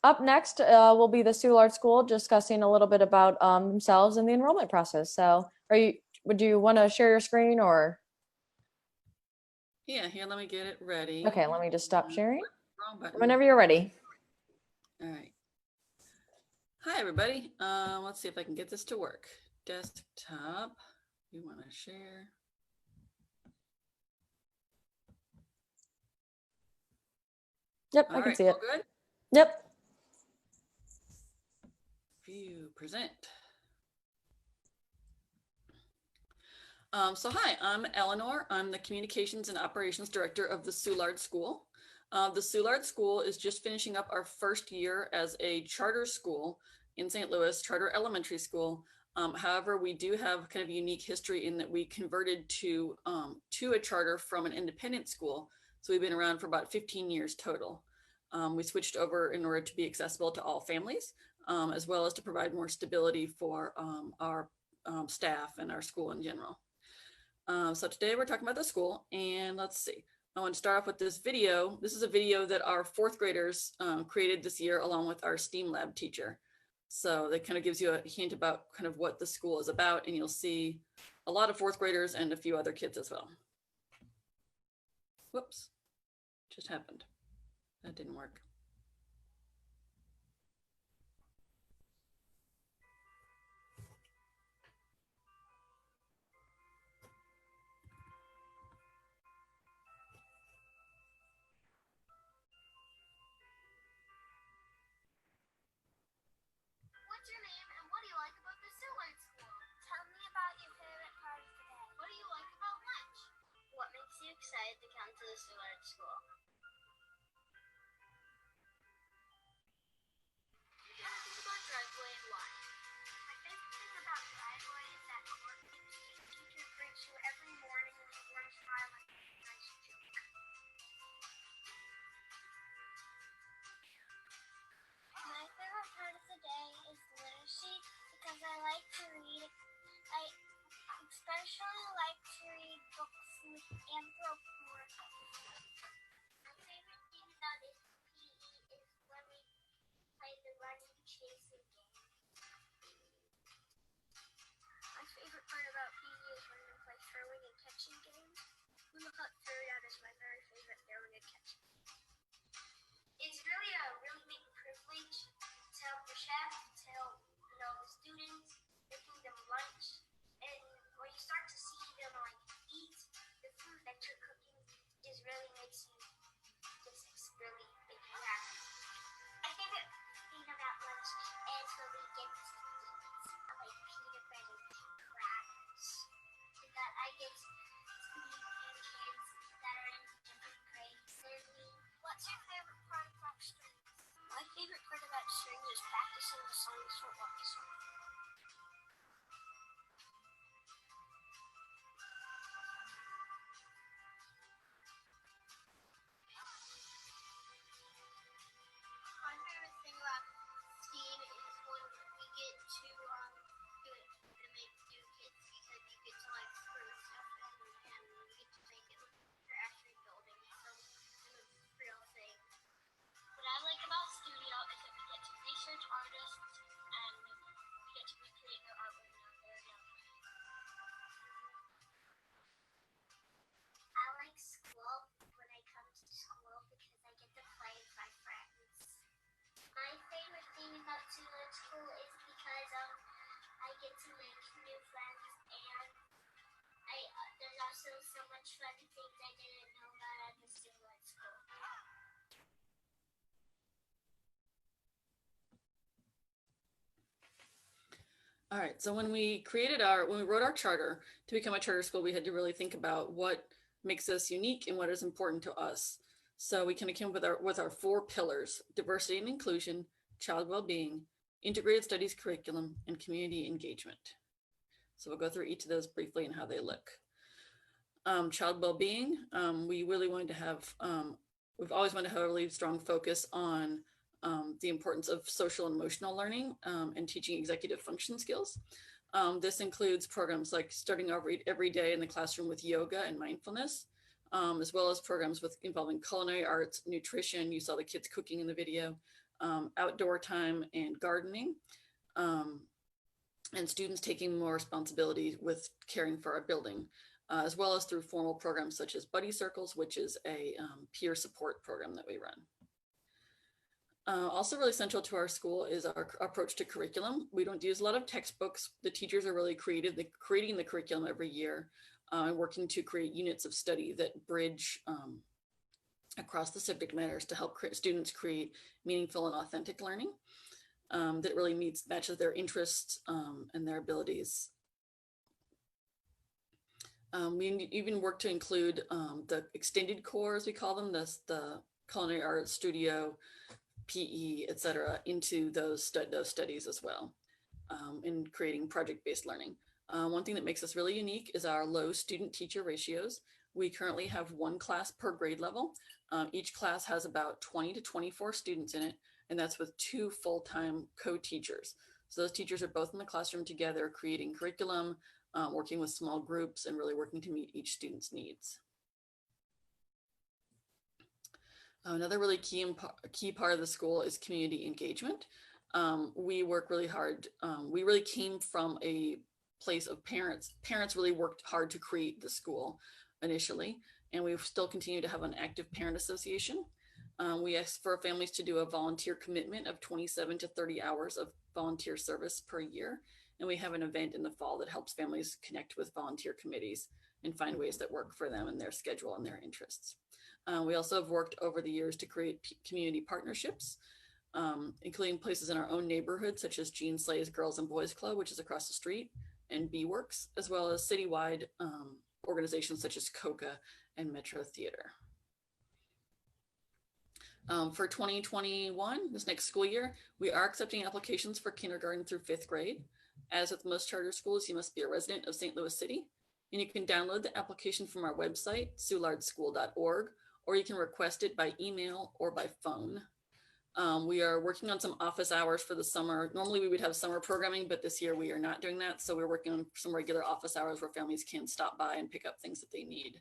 up next will be the Soulard School discussing a little bit about themselves and the enrollment process. So would you want to share your screen or? Yeah, here, let me get it ready. Okay, let me just stop sharing. Wrong button. Whenever you're ready. All right. Hi, everybody. Let's see if I can get this to work. Desktop, you want to share. Yep, I can see it. All good? Yep. View, present. So hi, I'm Eleanor. I'm the Communications and Operations Director of the Soulard School. The Soulard School is just finishing up our first year as a charter school in St. Louis, charter elementary school. However, we do have kind of a unique history in that we converted to a charter from an independent school. So we've been around for about 15 years total. We switched over in order to be accessible to all families, as well as to provide more stability for our staff and our school in general. So today we're talking about the school, and let's see. I want to start off with this video. This is a video that our fourth graders created this year along with our STEAM lab teacher. So that kind of gives you a hint about kind of what the school is about, and you'll see a lot of fourth graders and a few other kids as well. Whoops, just happened. That didn't work. What's your name and what do you like about the Soulard School? Tell me about your favorite part of the day. What do you like about lunch? What makes you excited to come to the Soulard School? Tell me about Driveway and why. My favorite thing about Driveway is that our teacher greets you every morning with a warm smile and a nice joke. My favorite part of the day is literacy because I like to read. I especially like to read books with anthropomorphism. My favorite thing about this PE is when we play the running chasing game. My favorite part about PE is when we play throwing and catching games. Who thought throwing out is my very favorite throwing and catching? It's really a really big privilege to help the chef, to help the students, making them lunch, and when you start to see them eat the food that you're cooking, just really makes you really make you happy. My favorite thing about lunch is when we get to eat peanut butter crackers. That I get to eat kids that are in different grades than me. What's your favorite part about strings? My favorite part about strings is practicing the songs for orchestra. My favorite thing about STEAM is when we get to make new kits because you get to screw stuff and you get to make it you're actually building some real thing. What I like about studio is that we get to research artists and we get to recreate their artwork when they're young. I like school when I come to school because I get to play with my friends. My favorite thing about Soulard School is because I get to make new friends and there's also so much fun things I didn't know about at the Soulard School. All right, so when we wrote our charter to become a charter school, we had to really think about what makes us unique and what is important to us. So we kind of came up with our 4 pillars: diversity and inclusion, child well-being, integrated studies curriculum, and community engagement. So we'll go through each of those briefly and how they look. Child well-being, we really wanted to have, we've always wanted to have a really strong focus on the importance of social and emotional learning and teaching executive function skills. This includes programs like starting every day in the classroom with yoga and mindfulness, as well as programs involving culinary arts, nutrition. You saw the kids cooking in the video, outdoor time, and gardening, and students taking more responsibility with caring for our building, as well as through formal programs such as Buddy Circles, which is a peer support program that we run. Also really central to our school is our approach to curriculum. We don't use a lot of textbooks. The teachers are really creating the curriculum every year, and working to create units of study that bridge across the subject matters to help students create meaningful and authentic learning that really matches their interests and their abilities. We even work to include the extended core, as we call them, the culinary arts, studio, PE, etc., into those studies as well, in creating project-based learning. One thing that makes us really unique is our low student-teacher ratios. We currently have one class per grade level. Each class has about 20 to 24 students in it, and that's with 2 full-time co-teachers. So those teachers are both in the classroom together, creating curriculum, working with small groups, and really working to meet each student's needs. Another really key part of the school is community engagement. We work really hard. We really came from a place of parents. Parents really worked hard to create the school initially, and we still continue to have an active parent association. We ask for families to do a volunteer commitment of 27 to 30 hours of volunteer service per year. And we have an event in the fall that helps families connect with volunteer committees and find ways that work for them and their schedule and their interests. We also have worked over the years to create community partnerships, including places in our own neighborhood, such as Jean Slay's Girls and Boys Club, which is across the street, and B-Works, as well as citywide organizations such as COCA and Metro Theater. For 2021, this next school year, we are accepting applications for kindergarten through 5th grade. As with most charter schools, you must be a resident of St. Louis City, and you can download the application from our website, soullardschool.org, or you can request it by email or by phone. We are working on some office hours for the summer. Normally we would have summer programming, but this year we are not doing that. So we're working on some regular office hours where families can stop by and pick up things that they need.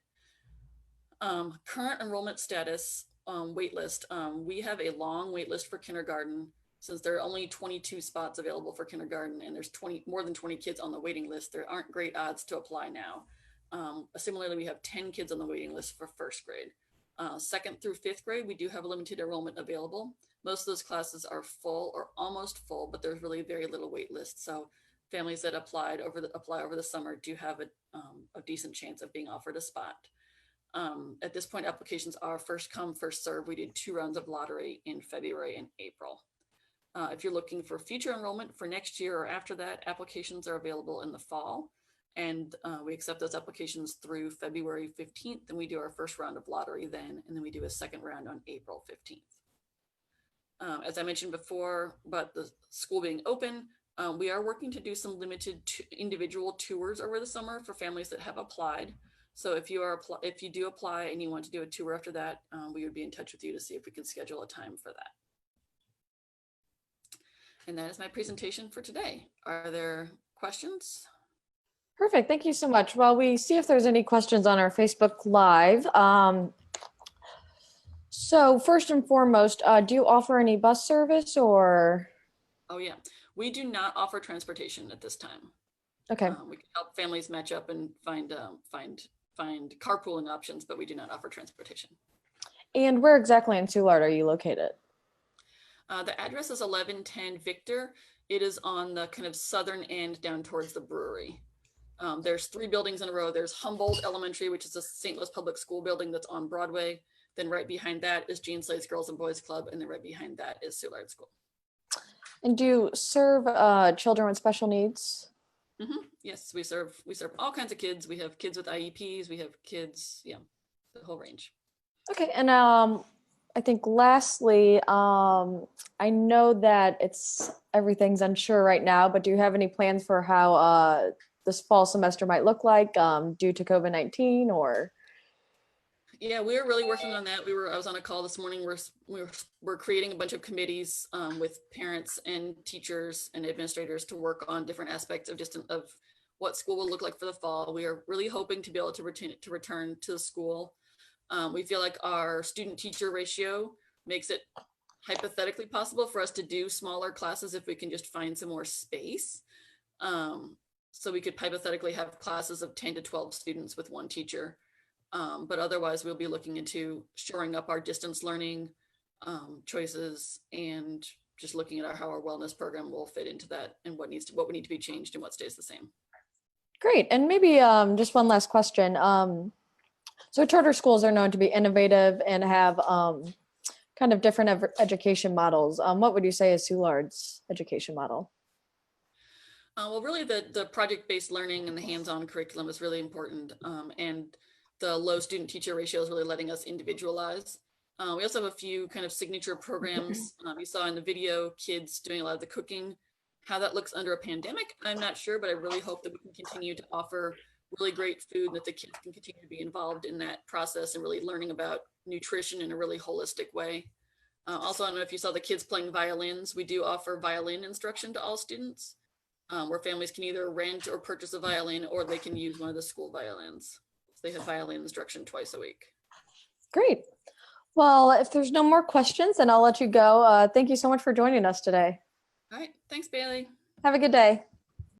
Current enrollment status, wait list. We have a long wait list for kindergarten. Since there are only 22 spots available for kindergarten and there's more than 20 kids on the waiting list, there aren't great odds to apply now. Similarly, we have 10 kids on the waiting list for 1st grade. 2nd through 5th grade, we do have a limited enrollment available. Most of those classes are full or almost full, but there's really very little wait list. So families that apply over the summer do have a decent chance of being offered a spot. At this point, applications are first come, first serve. We did 2 rounds of lottery in February and April. If you're looking for future enrollment for next year or after that, applications are available in the fall. And we accept those applications through February 15th. And we do our first round of lottery then, and then we do a 2nd round on April 15th. As I mentioned before about the school being open, we are working to do some limited individual tours over the summer for families that have applied. So if you do apply and you want to do a tour after that, we would be in touch with you to see if we can schedule a time for that. And that is my presentation for today. Are there questions? Perfect. Thank you so much. Well, we see if there's any questions on our Facebook Live. So first and foremost, do you offer any bus service or? Oh yeah, we do not offer transportation at this time. Okay. We can help families match up and find carpooling options, but we do not offer transportation. And where exactly in Soulard are you located? The address is 1110 Victor. It is on the kind of southern end down towards the brewery. There's 3 buildings in a row. There's Humboldt Elementary, which is a St. Louis public school building that's on Broadway. Then right behind that is Jean Slay's Girls and Boys Club. And then right behind that is Soulard School. And do you serve children with special needs? Mm-hmm. Yes, we serve all kinds of kids. We have kids with IEPs. We have kids, yeah, the whole range. Okay. And I think lastly, I know that everything's unsure right now, but do you have any plans for how this fall semester might look like due to COVID-19 or? Yeah, we are really working on that. I was on a call this morning. We're creating a bunch of committees with parents and teachers and administrators to work on different aspects of what school will look like for the fall. We are really hoping to be able to return to the school. We feel like our student teacher ratio makes it hypothetically possible for us to do smaller classes if we can just find some more space. So we could hypothetically have classes of 10 to 12 students with one teacher. But otherwise, we'll be looking into shoring up our distance learning choices and just looking at how our wellness program will fit into that and what we need to be changed and what stays the same. Great. And maybe just one last question. So charter schools are known to be innovative and have kind of different education models. What would you say is Soulard's education model? Well, really the project-based learning and the hands-on curriculum is really important. And the low student teacher ratio is really letting us individualize. We also have a few kind of signature programs. You saw in the video, kids doing a lot of the cooking. How that looks under a pandemic, I'm not sure, but I really hope that we can continue to offer really great food and that the kids can continue to be involved in that process and really learning about nutrition in a really holistic way. Also, I don't know if you saw the kids playing violins. We do offer violin instruction to all students, where families can either rent or purchase a violin, or they can use one of the school violins. So they have violin instruction twice a week. Great. Well, if there's no more questions, then I'll let you go. Thank you so much for joining us today. All right. Thanks, Bailey. Have a good day.